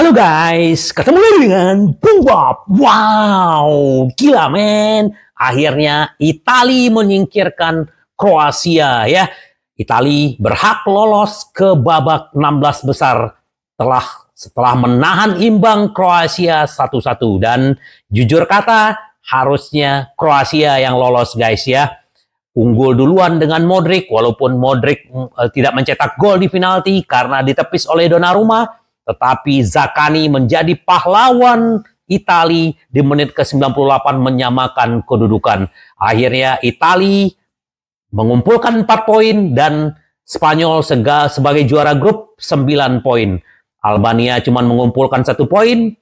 Halo guys, ketemu lagi dengan Bung Bob. Wow, gila men. Akhirnya Italia menyingkirkan Kroasia ya. Italia berhak lolos ke babak 16 besar setelah menahan imbang Kroasia 1-1. Dan jujur kata, harusnya Kroasia yang lolos guys ya. Unggul duluan dengan Modric, walaupun Modric tidak mencetak gol di penalti karena ditepis oleh Donnarumma. Tetapi Zaccagni menjadi pahlawan Italia di menit ke-98 menyamakan kedudukan. Akhirnya Italia mengumpulkan 4 poin dan Spanyol sebagai juara grup 9 poin. Albania cuma mengumpulkan 1 poin,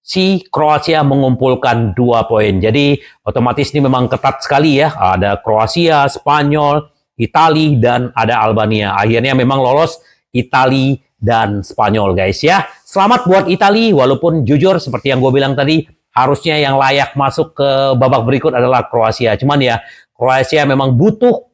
si Kroasia mengumpulkan 2 poin. Jadi otomatis ini memang ketat sekali ya. Ada Kroasia, Spanyol, Italia, dan ada Albania. Akhirnya memang lolos Italia dan Spanyol guys ya. Selamat buat Italia, walaupun jujur seperti yang gue bilang tadi, harusnya yang layak masuk ke babak berikut adalah Kroasia. Cuman ya, Kroasia memang butuh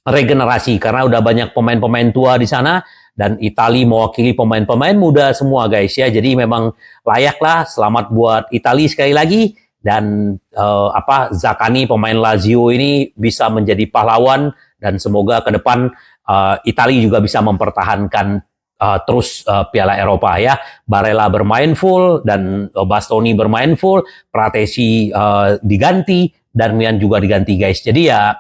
regenerasi karena udah banyak pemain-pemain tua di sana dan Italia mewakili pemain-pemain muda semua guys ya. Jadi memang layaklah. Selamat buat Italia sekali lagi dan Zaccagni pemain Lazio ini bisa menjadi pahlawan dan semoga ke depan Italia juga bisa mempertahankan terus Piala Eropa ya. Barella bermain full dan Bastoni bermain full, Pratesi diganti, Darmian juga diganti guys. Jadi ya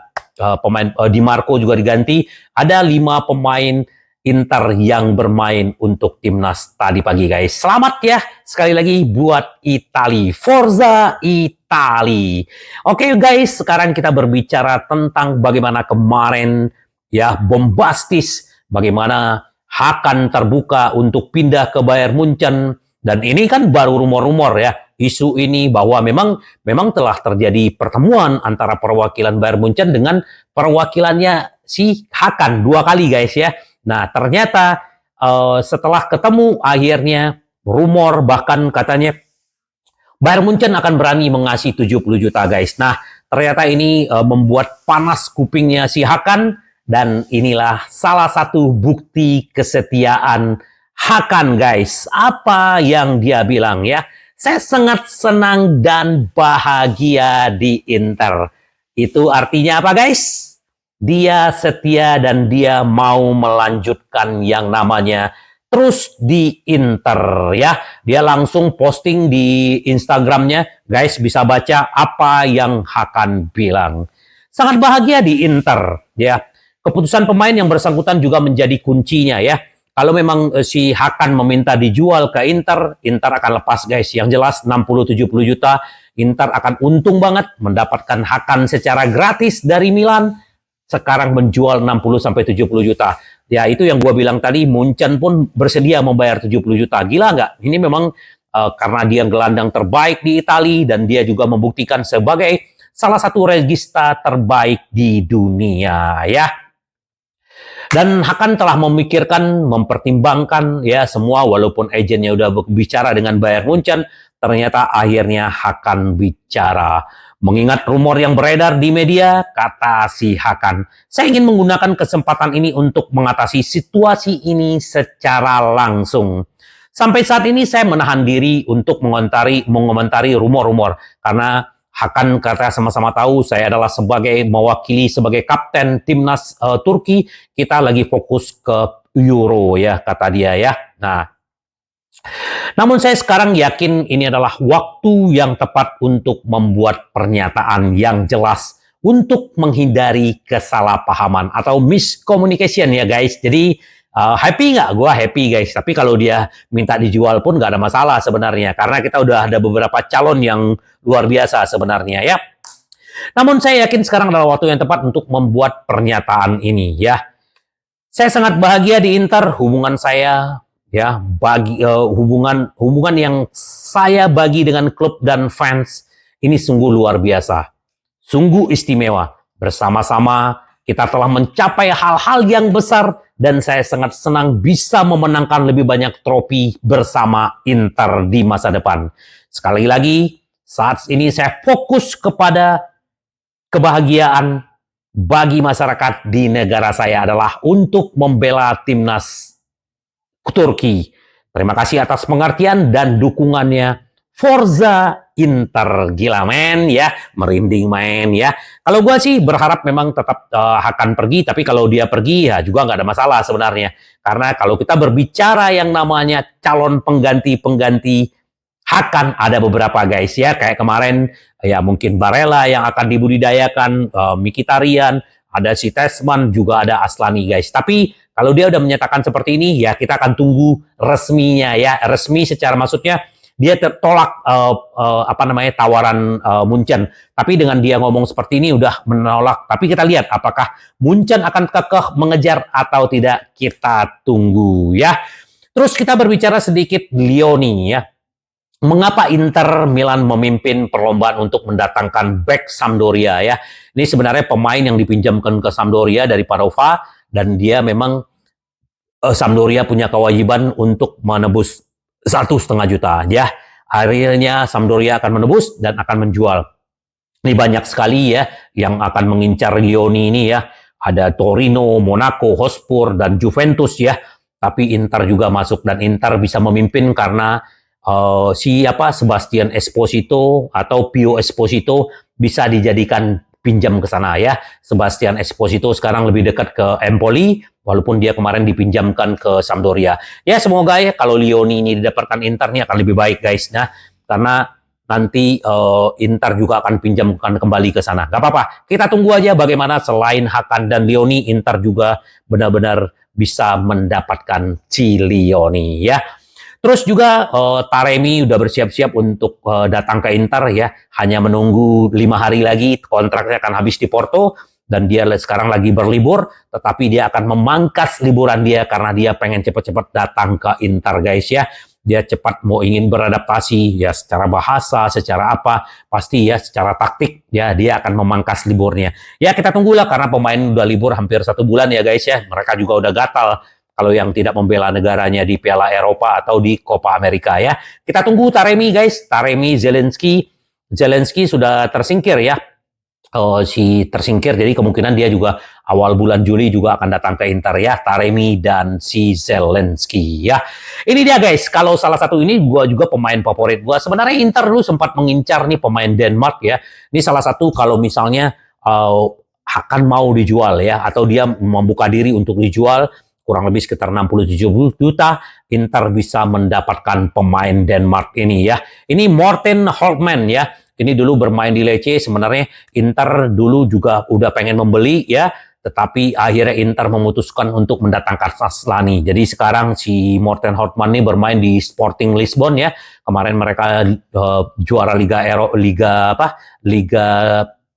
pemain Di Marco juga diganti. Ada 5 pemain Inter yang bermain untuk timnas tadi pagi guys. Selamat ya sekali lagi buat Italia. Forza Italia. Oke guys, sekarang kita berbicara tentang bagaimana kemarin ya bombastis, bagaimana Hakan terbuka untuk pindah ke Bayern Munchen. Dan ini kan baru rumor-rumor ya. Isu ini bahwa memang telah terjadi pertemuan antara perwakilan Bayern Munchen dengan perwakilannya si Hakan 2 kali guys ya. Nah ternyata setelah ketemu akhirnya rumor bahkan katanya Bayern Munchen akan berani mengasih 70 juta guys. Nah ternyata ini membuat panas kupingnya si Hakan. Dan inilah salah satu bukti kesetiaan Hakan guys. Apa yang dia bilang ya? Saya sangat senang dan bahagia di Inter. Itu artinya apa guys? Dia setia dan dia mau melanjutkan yang namanya terus di Inter ya. Dia langsung posting di Instagramnya. Guys bisa baca apa yang Hakan bilang. Sangat bahagia di Inter ya. Keputusan pemain yang bersangkutan juga menjadi kuncinya ya. Kalau memang si Hakan meminta dijual ke Inter, Inter akan lepas guys. Yang jelas 60-70 juta, Inter akan untung banget mendapatkan Hakan secara gratis dari Milan. Sekarang menjual 60-70 juta. Ya itu yang gue bilang tadi, Munchen pun bersedia membayar 70 juta. Gila nggak? Ini memang karena dia gelandang terbaik di Italia dan dia juga membuktikan sebagai salah satu regista terbaik di dunia ya. Dan Hakan telah memikirkan, mempertimbangkan ya semua walaupun agennya udah bicara dengan Bayern Munchen, ternyata akhirnya Hakan bicara. Mengingat rumor yang beredar di media, kata si Hakan, saya ingin menggunakan kesempatan ini untuk mengatasi situasi ini secara langsung. Sampai saat ini saya menahan diri untuk mengomentari rumor-rumor karena Hakan kata sama-sama tahu saya adalah mewakili sebagai kapten timnas Turki. Kita lagi fokus ke Euro ya kata dia ya. Nah, namun saya sekarang yakin ini adalah waktu yang tepat untuk membuat pernyataan yang jelas untuk menghindari kesalahpahaman atau miscommunication ya guys. Jadi happy nggak? Gua happy guys. Tapi kalau dia minta dijual pun nggak ada masalah sebenarnya. Karena kita udah ada beberapa calon yang luar biasa sebenarnya ya. Namun saya yakin sekarang adalah waktu yang tepat untuk membuat pernyataan ini ya. Saya sangat bahagia di Inter. Hubungan saya ya hubungan yang saya bagi dengan klub dan fans ini sungguh luar biasa. Sungguh istimewa. Bersama-sama kita telah mencapai hal-hal yang besar dan saya sangat senang bisa memenangkan lebih banyak trofi bersama Inter di masa depan. Sekali lagi, saat ini saya fokus kepada kebahagiaan bagi masyarakat di negara saya adalah untuk membela timnas Turki. Terima kasih atas pengertian dan dukungannya. Forza Inter, gila men ya, merinding main ya. Kalau gue sih berharap memang tetap akan pergi, tapi kalau dia pergi ya juga nggak ada masalah sebenarnya. Karena kalau kita berbicara yang namanya calon pengganti akan ada beberapa guys ya, kayak kemarin ya mungkin Barella yang akan dibudidayakan, Mkhitaryan, ada si Tessman, juga ada Aslani guys. Tapi kalau dia udah menyatakan seperti ini ya kita akan tunggu resminya ya, resmi secara maksudnya dia tertolak apa namanya tawaran Munchen. Tapi dengan dia ngomong seperti ini udah menolak. Tapi kita lihat apakah Munchen akan kekeh mengejar atau tidak, kita tunggu ya. Terus kita berbicara sedikit Lioni ya. Mengapa Inter Milan memimpin perlombaan untuk mendatangkan back Sampdoria ya? Ini sebenarnya pemain yang dipinjamkan ke Sampdoria dari Padova, dan dia memang Sampdoria punya kewajiban untuk menebus 1,5 juta ya. Akhirnya Sampdoria akan menebus dan akan menjual. Ini banyak sekali ya yang akan mengincar Lioni ini ya. Ada Torino, Monaco, Hotspur, dan Juventus ya. Tapi Inter juga masuk, dan Inter bisa memimpin karena Sebastian Esposito atau Pio Esposito bisa dijadikan pinjam ke sana ya. Sebastian Esposito sekarang lebih dekat ke Empoli, walaupun dia kemarin dipinjamkan ke Sampdoria. Ya semoga ya kalau Lioni ini didapatkan Inter ini akan lebih baik guys. Nah, karena nanti Inter juga akan pinjamkan kembali ke sana. Gak apa-apa, kita tunggu aja bagaimana selain Hakan dan Lioni, Inter juga benar-benar bisa mendapatkan Lioni ya. Terus juga Taremi udah bersiap-siap untuk datang ke Inter ya. Hanya menunggu 5 hari lagi kontraknya akan habis di Porto, dan dia sekarang lagi berlibur, tetapi dia akan memangkas liburan dia karena dia pengen cepat-cepat datang ke Inter guys ya. Dia cepat mau ingin beradaptasi ya, secara bahasa, secara apa, pasti ya secara taktik ya dia akan memangkas liburnya. Ya kita tunggulah, karena pemain udah libur hampir 1 bulan ya guys ya. Mereka juga udah gatal kalau yang tidak membela negaranya di Piala Eropa atau di Copa America ya. Kita tunggu Taremi guys. Taremi, Zelensky sudah tersingkir ya. Tersingkir, jadi kemungkinan dia juga awal bulan Juli juga akan datang ke Inter ya. Taremi dan si Zelensky ya. Ini dia guys, kalau salah satu ini gua juga pemain favorit gua. Sebenarnya Inter dulu sempat mengincar nih pemain Denmark ya. Ini salah satu kalau misalnya akan mau dijual ya, atau dia membuka diri untuk dijual, kurang lebih sekitar 60-70 juta, Inter bisa mendapatkan pemain Denmark ini ya. Ini Morten Holtmann ya. Ini dulu bermain di Lecce. Sebenarnya Inter dulu juga udah pengen membeli ya, tetapi akhirnya Inter memutuskan untuk mendatangkan Aslani. Jadi sekarang si Morten Holtmann ini bermain di Sporting Lisbon ya. Kemarin mereka juara Liga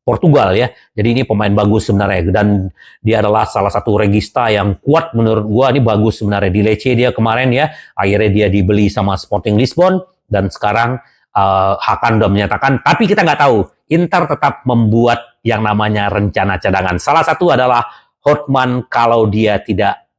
Portugal ya. Jadi ini pemain bagus sebenarnya, dan dia adalah salah satu regista yang kuat menurut gua. Ini bagus sebenarnya di Lecce dia kemarin ya. Akhirnya dia dibeli sama Sporting Lisbon, dan sekarang Hakan udah menyatakan, tapi kita nggak tahu. Inter tetap membuat yang namanya rencana cadangan. Salah satu adalah Holtmann kalau dia tidak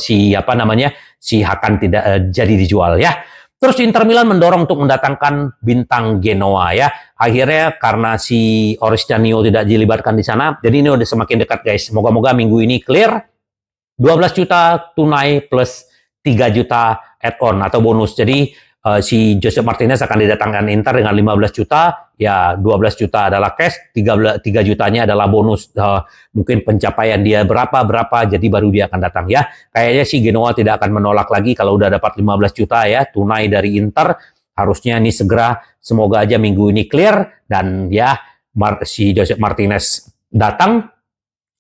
si Hakan tidak jadi dijual ya. Terus Inter Milan mendorong untuk mendatangkan bintang Genoa ya. Akhirnya karena si Oristano tidak dilibatkan di sana, jadi ini udah semakin dekat guys. Moga-moga minggu ini clear. 12 juta tunai plus 3 juta add-on atau bonus. Jadi si Josep Martinez akan didatangkan Inter dengan 15 juta. Ya 12 juta adalah cash, 3 jutanya adalah bonus. Mungkin pencapaian dia berapa, jadi baru dia akan datang ya. Kayaknya si Genoa tidak akan menolak lagi kalau udah dapat 15 juta ya tunai dari Inter. Harusnya ini segera, semoga aja minggu ini clear, dan ya si Josep Martinez datang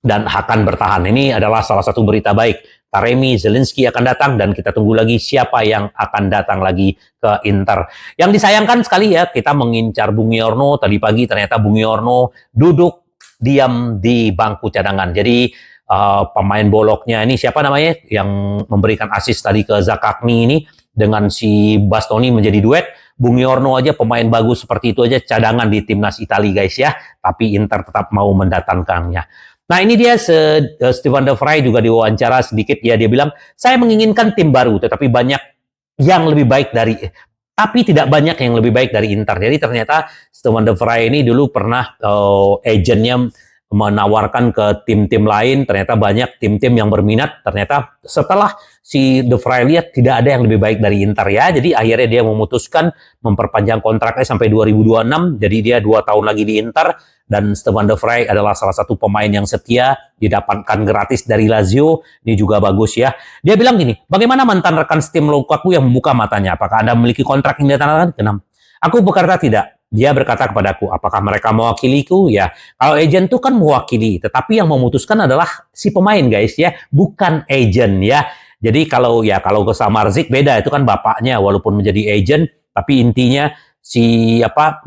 dan akan bertahan. Ini adalah salah satu berita baik. Taremi, Zelensky akan datang, dan kita tunggu lagi siapa yang akan datang lagi ke Inter. Yang disayangkan sekali ya, kita mengincar Buongiorno tadi pagi, ternyata Buongiorno duduk diam di bangku cadangan. Jadi pemain boloknya ini siapa namanya yang memberikan assist tadi ke Zakakni ini dengan si Bastoni menjadi duet. Buongiorno aja pemain bagus seperti itu aja cadangan di timnas Italia guys ya, tapi Inter tetap mau mendatangkannya. Nah ini dia Stefan de Vrij juga diwawancara sedikit ya, dia bilang saya menginginkan tim baru, tetapi banyak yang lebih baik tidak banyak yang lebih baik dari Inter. Jadi ternyata Stefan de Vrij ini dulu pernah agentnya menawarkan ke tim-tim lain, ternyata banyak tim-tim yang berminat. Ternyata setelah si De Vrij lihat tidak ada yang lebih baik dari Inter ya, jadi akhirnya dia memutuskan memperpanjang kontraknya sampai 2026, jadi dia 2 tahun lagi di Inter. Dan Stefan De Vrij adalah salah satu pemain yang setia, didapatkan gratis dari Lazio. Ini juga bagus ya. Dia bilang gini, bagaimana mantan rekan setim Lukaku yang membuka matanya? Apakah Anda memiliki kontrak yang ditandatangani? Aku berkata tidak. Dia berkata kepadaku, apakah mereka mewakiliku? Ya, kalau agent itu kan mewakili, tetapi yang memutuskan adalah si pemain guys ya, bukan agent ya. Jadi kalau ke Samardzic beda, itu kan bapaknya walaupun menjadi agent, tapi intinya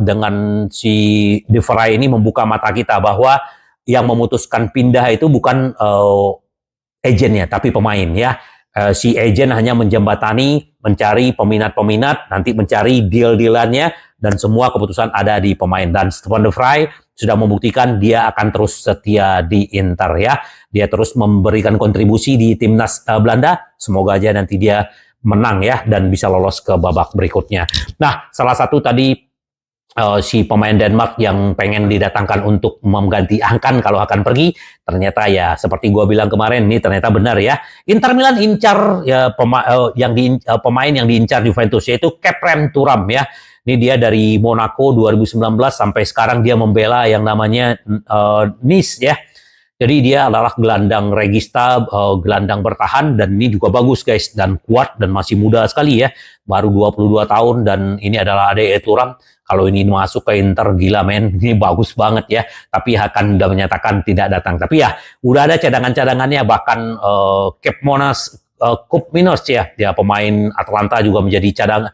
dengan si De Vrij ini membuka mata kita bahwa yang memutuskan pindah itu bukan agentnya, tapi pemain ya. Si agent hanya menjembatani, mencari peminat-peminat, nanti mencari deal-dealannya, dan semua keputusan ada di pemain. Dan Stefan De Vrij sudah membuktikan dia akan terus setia di Inter ya. Dia terus memberikan kontribusi di timnas Belanda. Semoga aja nanti dia menang ya dan bisa lolos ke babak berikutnya. Nah, salah satu tadi si pemain Denmark yang pengen didatangkan untuk mengganti Akan kalau akan pergi, ternyata ya seperti gue bilang kemarin, ini ternyata benar ya. Inter Milan incar ya, pemain yang diincar Juventus, yaitu Khéphren Thuram ya. Ini dia dari Monaco 2019 sampai sekarang dia membela yang namanya Nice ya. Jadi dia adalah gelandang regista, gelandang bertahan, dan ini juga bagus guys, dan kuat, dan masih muda sekali ya. Baru 22 tahun, dan ini adalah Adek Thuram. Kalau ini masuk ke Inter, gila men, ini bagus banget ya. Tapi akan udah menyatakan tidak datang. Tapi ya, udah ada cadangan-cadangannya, bahkan Kup Minos ya, pemain Atalanta juga menjadi cadangan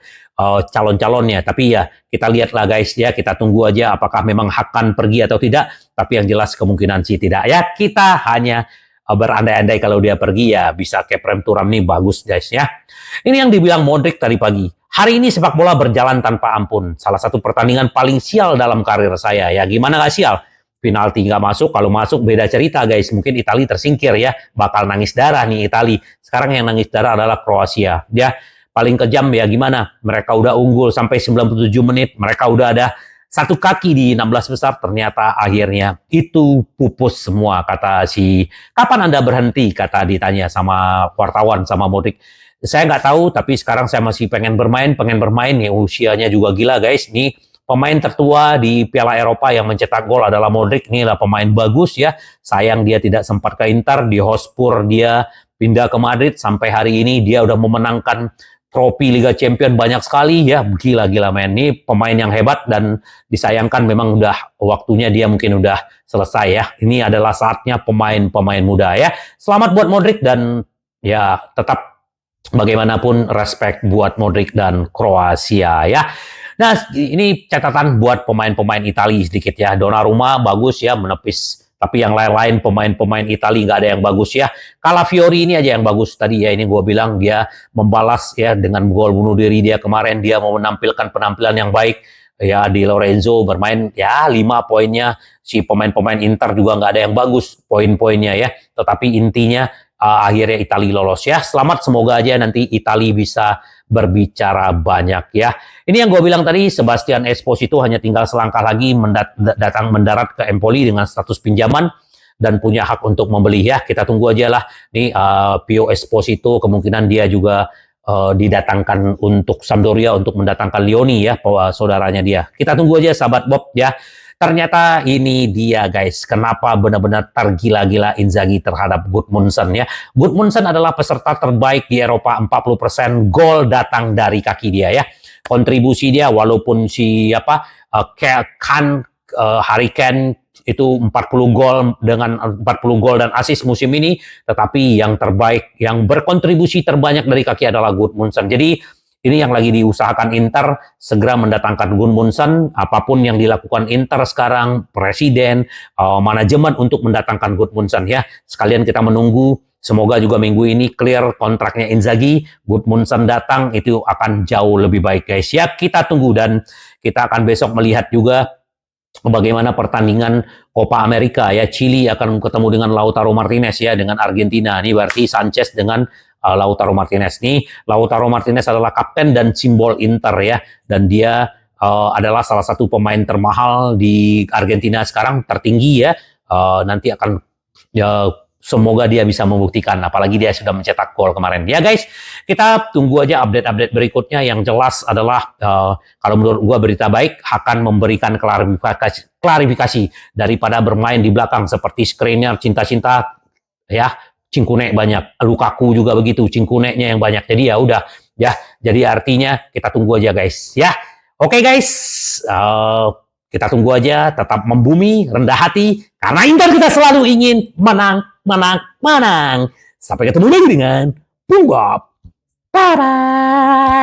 calon-calonnya. Tapi ya, kita lihatlah guys ya, kita tunggu aja apakah memang akan pergi atau tidak. Tapi yang jelas kemungkinan sih tidak ya. Kita hanya berandai-andai kalau dia pergi ya bisa Khéphren Thuram nih bagus guys ya. Ini yang dibilang Modric tadi pagi. Hari ini sepak bola berjalan tanpa ampun. Salah satu pertandingan paling sial dalam karir saya ya. Gimana gak sial? Penalti nggak masuk, kalau masuk beda cerita guys. Mungkin Italia tersingkir ya. Bakal nangis darah nih Italia. Sekarang yang nangis darah adalah Kroasia. Dia paling kejam ya gimana? Mereka udah unggul sampai 97 menit. Mereka udah ada satu kaki di 16 besar, ternyata akhirnya itu pupus semua. Kata kapan Anda berhenti? Kata ditanya sama wartawan, sama Modric. Saya nggak tahu, tapi sekarang saya masih pengen bermain nih, usianya juga gila guys. Nih pemain tertua di Piala Eropa yang mencetak gol adalah Modric. Ini lah pemain bagus ya. Sayang dia tidak sempat ke Inter, di Hotspur dia pindah ke Madrid. Sampai hari ini dia udah memenangkan trofi Liga Champion banyak sekali ya, gila-gila men. Ini pemain yang hebat dan disayangkan memang udah waktunya dia mungkin udah selesai ya. Ini adalah saatnya pemain-pemain muda ya. Selamat buat Modric dan ya tetap bagaimanapun respect buat Modric dan Kroasia ya. Nah, ini catatan buat pemain-pemain Italia sedikit ya. Donnarumma bagus ya, menepis. Tapi yang lain-lain pemain-pemain Italia nggak ada yang bagus ya. Calafiori ini aja yang bagus tadi ya. Ini gue bilang dia membalas ya dengan gol bunuh diri dia kemarin. Dia mau menampilkan penampilan yang baik. Ya Di Lorenzo bermain ya 5 poinnya. Si pemain-pemain Inter juga nggak ada yang bagus poin-poinnya ya. Tetapi intinya akhirnya Italia lolos ya. Selamat, semoga aja nanti Italia bisa berbicara banyak ya. Ini yang gue bilang tadi, Sebastian Esposito hanya tinggal selangkah lagi mendarat ke Empoli dengan status pinjaman dan punya hak untuk membeli ya. Kita tunggu aja lah. Nih Pio Esposito kemungkinan dia juga didatangkan untuk Sampdoria untuk mendatangkan Lioni ya, saudaranya dia. Kita tunggu aja sahabat Bob ya. Ternyata ini dia guys, kenapa benar-benar tergila-gila Inzaghi terhadap Gudmundsson ya. Gudmundsson adalah peserta terbaik di Eropa, 40% gol datang dari kaki dia ya. Kontribusi dia walaupun Harry Kane itu 40 gol dengan 40 gol dan assist musim ini, tetapi yang terbaik, yang berkontribusi terbanyak dari kaki adalah Gudmundsson. Jadi ini yang lagi diusahakan Inter, segera mendatangkan Gudmundsson. Apapun yang dilakukan Inter sekarang, presiden, manajemen untuk mendatangkan Gudmundsson ya. Sekalian kita menunggu, semoga juga minggu ini clear kontraknya Inzaghi, Gudmundsson datang, itu akan jauh lebih baik guys. Ya, kita tunggu dan kita akan besok melihat juga bagaimana pertandingan Copa America ya. Chili akan ketemu dengan Lautaro Martinez ya, dengan Argentina. Ini berarti Sanchez dengan Lautaro Martinez. Nih, Lautaro Martinez adalah kapten dan simbol Inter ya, dan dia adalah salah satu pemain termahal di Argentina sekarang, tertinggi ya. nanti akan ya, semoga dia bisa membuktikan, apalagi dia sudah mencetak gol kemarin. Ya guys, kita tunggu aja update-update berikutnya. Yang jelas adalah kalau menurut gua berita baik akan memberikan klarifikasi daripada bermain di belakang seperti Skriniar, cinta-cinta ya, Cingkune banyak, Lukaku juga begitu, Cingkunenya yang banyak. Jadi ya udah ya, jadi artinya kita tunggu aja guys ya. Oke guys, kita tunggu aja, tetap membumi, rendah hati, karena Inter kita selalu ingin menang, menang, menang. Sampai ketemu lagi dengan Bung Bob. Bye-bye.